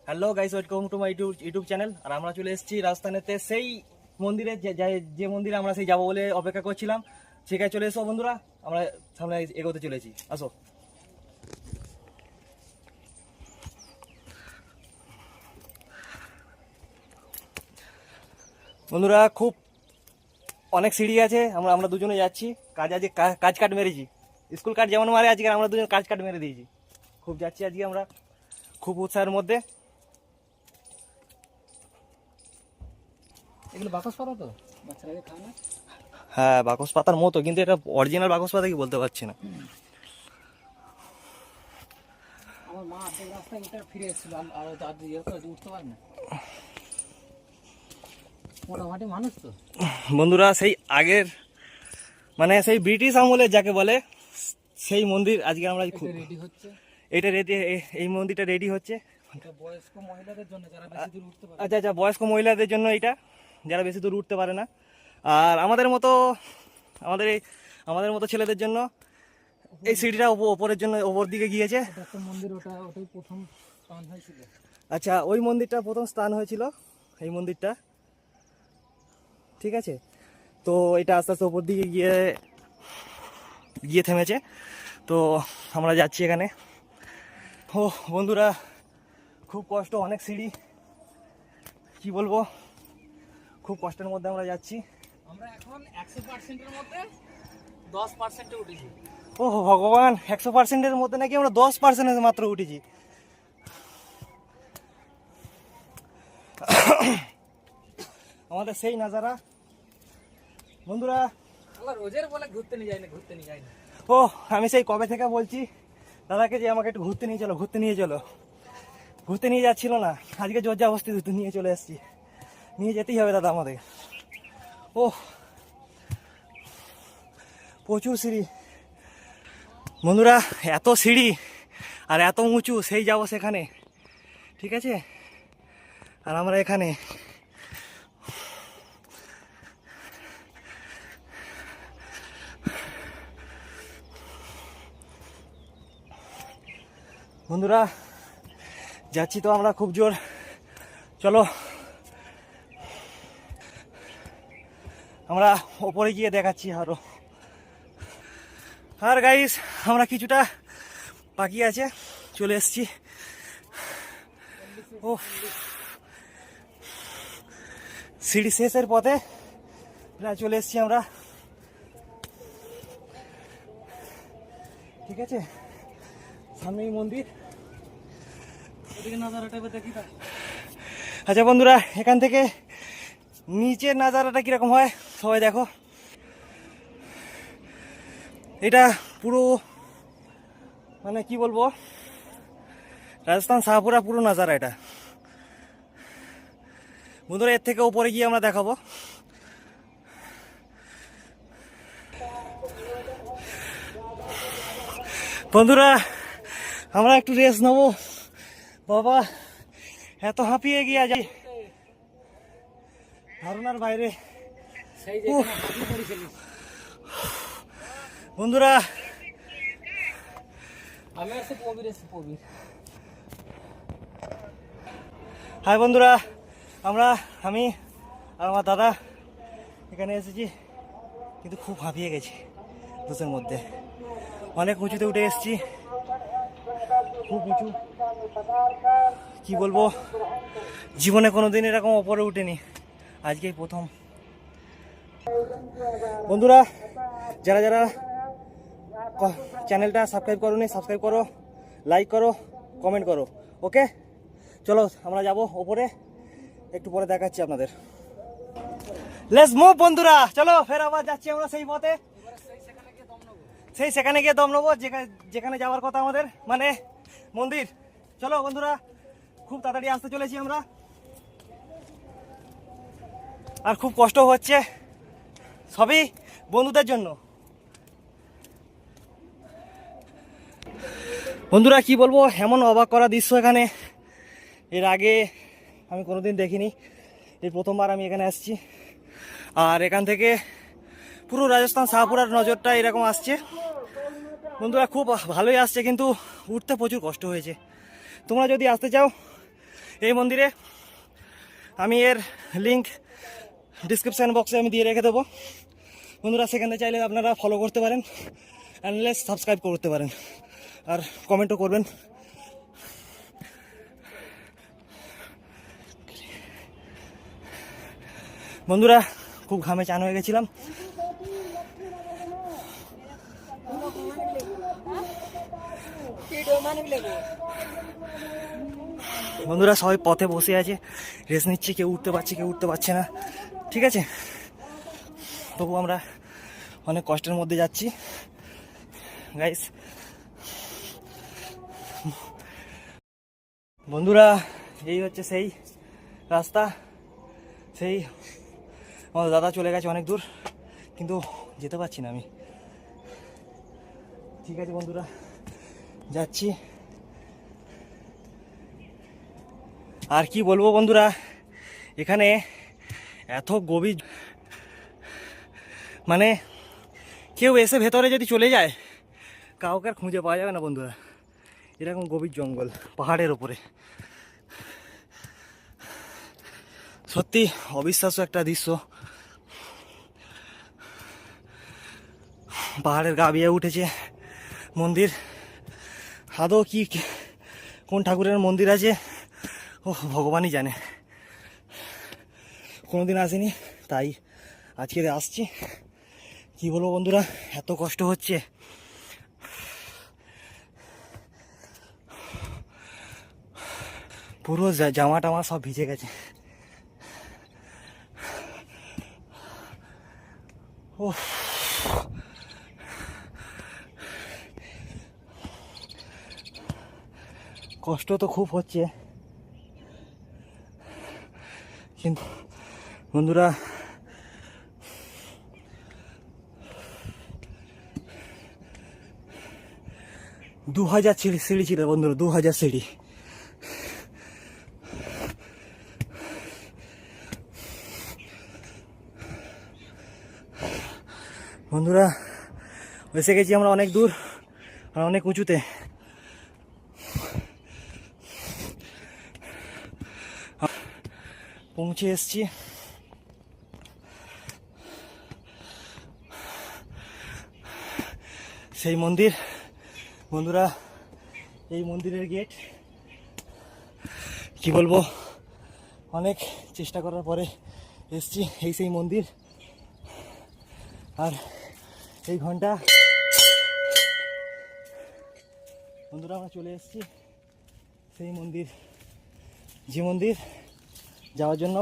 Hello guys, welcome to my YouTube channel. আর আমরা চলে এসেছি রাজস্থানেতে সেই মন্দিরে যে মন্দিরে আমরা সেই যাবো বলে অপেক্ষা করছিলাম, সেখানে চলে এসো বন্ধুরা। আমরা সামনে এগোতে চলেছি, আসো। বন্ধুরা খুব অনেক সিঁড়ি আছে, আমরা আমরা দুজনে যাচ্ছি। কাজ আজকে কাজ কাট মেরেছি, স্কুল কাট যেমন মারে আজকে আমরা দুজন কাজ কাট মেরে দিয়েছি। খুব যাচ্ছি আজকে আমরা, খুব উৎসাহের মধ্যে। এগুলো বাকস পাতা তো বাচ্চারা খায় না? হ্যাঁ, বাকস পাতার মতো, কিন্তু এটা অরিজিনাল বাকস পাতা কি বলতে পারছি না। আমার মা অর্ধেক রাস্তায় উঠে ফিরে এসেছিল, আর উঠতে পারে না, মোটামুটি মানুষ তো। বন্ধুরা সেই আগের মানে সেই ব্রিটিশ আমলে যাকে বলে সেই মন্দির আজকে আমরা রেডি হচ্ছে। এটা রেডি, এই মন্দিরটা রেডি হচ্ছে। এটা বয়স্ক মহিলাদের জন্য, যারা বেশি দূর উঠতে পারে। আচ্ছা আচ্ছা, বয়স্ক মহিলাদের জন্য এটা, যারা বেশি দূর উঠতে পারে না। আর আমাদের মতো আমাদের মতো ছেলেদের জন্য এই সিঁড়িটা ওপরের জন্য ওপর দিকে গিয়েছে। একটা মন্দির, ওটাই প্রথম স্থান হয়েছিল। আচ্ছা, ওই মন্দিরটা প্রথম স্থান হয়েছিল, এই মন্দিরটা, ঠিক আছে। তো এটা আস্তে আস্তে ওপর দিকে গিয়ে থেমেছে। তো আমরা যাচ্ছি এখানে। ও বন্ধুরা, খুব কষ্ট, অনেক সিঁড়ি, কি বলবো, খুব কষ্টের মধ্যে আমরা যাচ্ছি। আমরা এখন 100%-এর মধ্যে 10%-এ উঠেছি। ও ভগবান, 100%-এর মধ্যে নাকি আমরা 10% মাত্র উঠেছি। আমাদের সেই নাজারা বন্ধুরা। আমরা রোজের বলে ঘুরতে নিয়ে যাই না। ও আমি সেই কবে থেকে বলছি দাদাকে যে আমাকে একটু ঘুরতে নিয়ে চলো, ঘুরতে নিয়ে যাচ্ছিল না। আজকে জোর অবস্থিত নিয়ে চলে এসেছি, নিয়ে যেতেই হবে দাদা আমাদের। ও প্রচুর সিঁড়ি বন্ধুরা, এত সিঁড়ি আর এত উঁচু, সেই যাবো সেখানে, ঠিক আছে। আর আমরা এখানে বন্ধুরা যাচ্ছি তো আমরা খুব জোর। চলো আমরা ওপরে গিয়ে দেখাচ্ছি আরো। আর গাইস, আমরা কিছুটা বাকি আছে, চলে এসছি। ও সিঁড়ি শেষের পথে প্রায় চলে এসছি আমরা, ঠিক আছে। সামনেই মন্দির। আচ্ছা বন্ধুরা, এখান থেকে নিচের নাজারাটা কিরকম হয় সবাই দেখো। এটা পুরো মানে কি বলবো, রাজস্থান শাহপুরা পুরো নাজারা এটা বন্ধুরা। এর থেকে উপরে গিয়ে আমরা দেখাবো। বন্ধুরা আমরা একটু রেস্ট নেবো, বাবা এত হাঁপিয়ে গিয়ে যাই, ধারণার বাইরে। বন্ধুরা হাই বন্ধুরা, আমি আর আমার দাদা এখানে এসেছি, কিন্তু খুব হাঁপিয়ে গেছি দুধের মধ্যে। অনেক উঁচুতে উঠে এসেছি, খুব উঁচু, কি বলবো, জীবনে কোনোদিন এরকম ওপরে উঠেনি, আজকেই প্রথম। বন্ধুরা যারা যারা চ্যানেলটা সাবস্ক্রাইব করোনি, সাবস্ক্রাইব করো, লাইক করো, কমেন্ট করো, ওকে। চলো আমরা যাব ওপরে, একটু পরে দেখাচ্ছি আপনাদের। লেটস মুভ বন্ধুরা, চলো ফের আবার যাচ্ছি আমরা সেই পথে, সেখানে গিয়ে দম নেবো, যেখানে যাওয়ার কথা আমাদের, মানে মন্দির। চলো বন্ধুরা, খুব তাড়াতাড়ি আসতে চলেছি আমরা, আর খুব কষ্ট হচ্ছে, সবই বন্ধুদের জন্য। বন্ধুরা কি বলবো, এমন অবাক করা দৃশ্য এখানে এর আগে আমি কোনোদিন দেখিনি, এই প্রথমবার আমি এখানে আসছি। আর এখান থেকে পুরো রাজস্থান শাহপুরার নজরটা এরকম আসছে বন্ধুরা, খুব ভালোই আসছে, কিন্তু উঠতে প্রচুর কষ্ট হয়েছে। তোমরা যদি আসতে চাও এই মন্দিরে আমি এর লিঙ্ক ডিসক্রিপশান বক্সে আমি দিয়ে রেখে দেবো বন্ধুরা, সেখানে চাইলে আপনারা ফলো করতে পারেন, অ্যান্ড সাবস্ক্রাইব করতে পারেন, আর কমেন্টও করবেন। বন্ধুরা খুব ঘামে চান হয়ে গেছিলাম। বন্ধুরা সবাই পথে বসে আছে, রেস্ট নিচ্ছে, কেউ উঠতে পারছে কেউ উঠতে পারছে না, ঠিক আছে। তবু আমরা অনেক কষ্টের মধ্যে যাচ্ছি গাইস। বন্ধুরা এই হচ্ছে সেই রাস্তা, সেই আমার দাদা চলে গেছে অনেক দূর, কিন্তু যেতে পারছি না আমি। ঠিক আছে বন্ধুরা, যাচ্ছি। আর কি বলবো বন্ধুরা, এখানে এত গভীর, মানে কেউ এসে ভেতরে যদি চলে যায় কাউকে আর খুঁজে পাওয়া যাবে না বন্ধুরা। এরকম গভীর জঙ্গল পাহাড়ের ওপরে, সত্যি অবিশ্বাস্য একটা দৃশ্য। পাহাড়ের গা বেয়ে উঠেছে মন্দির, আদৌ কি কোন ঠাকুরের মন্দির আছে ও ভগবানই জানে। কোনোদিন আসিনি, তাই আজকে আসছি। কি বলবো বন্ধুরা, এত কষ্ট হচ্ছে। পুরো জামা টামা সব ভিজে গেছে। ও কষ্ট তো খুব হচ্ছে, কিন্তু বন্ধুরা 2000 সিঁড়ি ছিল বন্ধুরা, 2000 সিঁড়ি। বন্ধুরা এসে গেছি আমরা অনেক দূর আর অনেক উঁচুতে। পৌঁছে এসছি। সেই মন্দির বন্ধুরা, এই মন্দিরের গেট। কি বলবো, অনেক চেষ্টা করার পরে এসছি এই সেই মন্দির। আর এই ঘন্টা বন্ধুরা আমরা চলে এসেছি সেই মন্দির, যে মন্দির যাওয়ার জন্য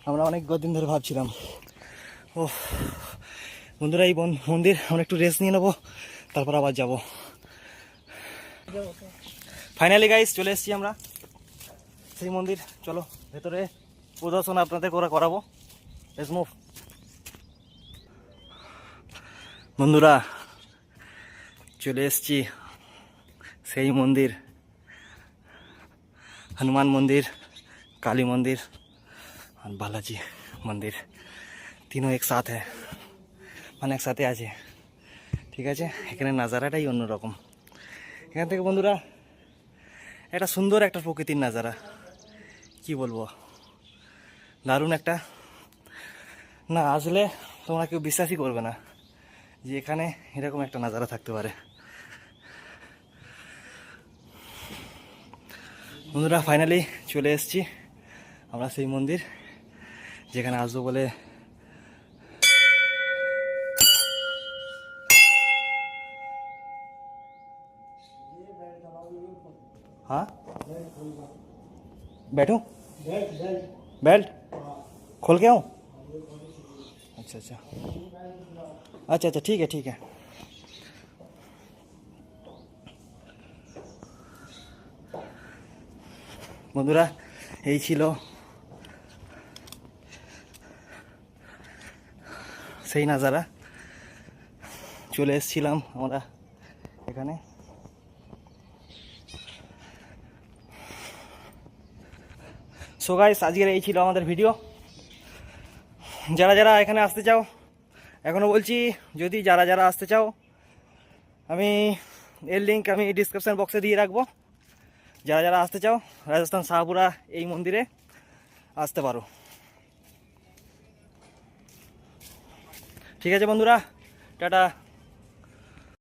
আমরা অনেক দিন ধরে ভাবছিলাম। ও বন্ধুরা এই মন্দির আমরা একটু রেস্ট নিয়ে নেবো, তারপর আবার যাব। ফাইনালি গাইস চলে এসেছি আমরা সেই মন্দির। চলো ভেতরে প্রদর্শন আপনাদের করাবো। Let's move. বন্ধুরা চলে এসেছি সেই মন্দির, হনুমান মন্দির, কালী মন্দির আর বালাজি মন্দির, তিনও একসাথে মানে একসাথে আছে, ঠিক আছে। এখানে নাজারাটাই অন্যরকম। এখান থেকে বন্ধুরা একটা সুন্দর একটা প্রকৃতির নাজারা, কি বলবো, দারুণ একটা। না আসলে তোমরা কেউ বিশ্বাসই করবে না যে এখানে এরকম একটা নাজারা থাকতে পারে। বন্ধুরা ফাইনালি চলে এসেছি আমরা সেই মন্দির যেখানে আসবো বলে हाँ बैठो बेल्ट खोल के आऊँ? अच्छा अच्छा अच्छा अच्छा ठीक है ठीक है। বন্ধুরা এই ছিল সেই নাজারা। চলে এসেছিলাম আমরা এখানে। সো গাইস আজকের এই ছিল আমাদের ভিডিও। যারা যারা এখানে আসতে চাও, এখনও বলছি যদি যারা যারা আসতে চাও, আমি এর লিঙ্ক আমি ডিসক্রিপশান বক্সে দিয়ে রাখবো। যারা যারা আসতে চাও রাজস্থান শাহপুরা এই মন্দিরে আসতে পারো। ঠিক আছে বন্ধুরা, টাটা।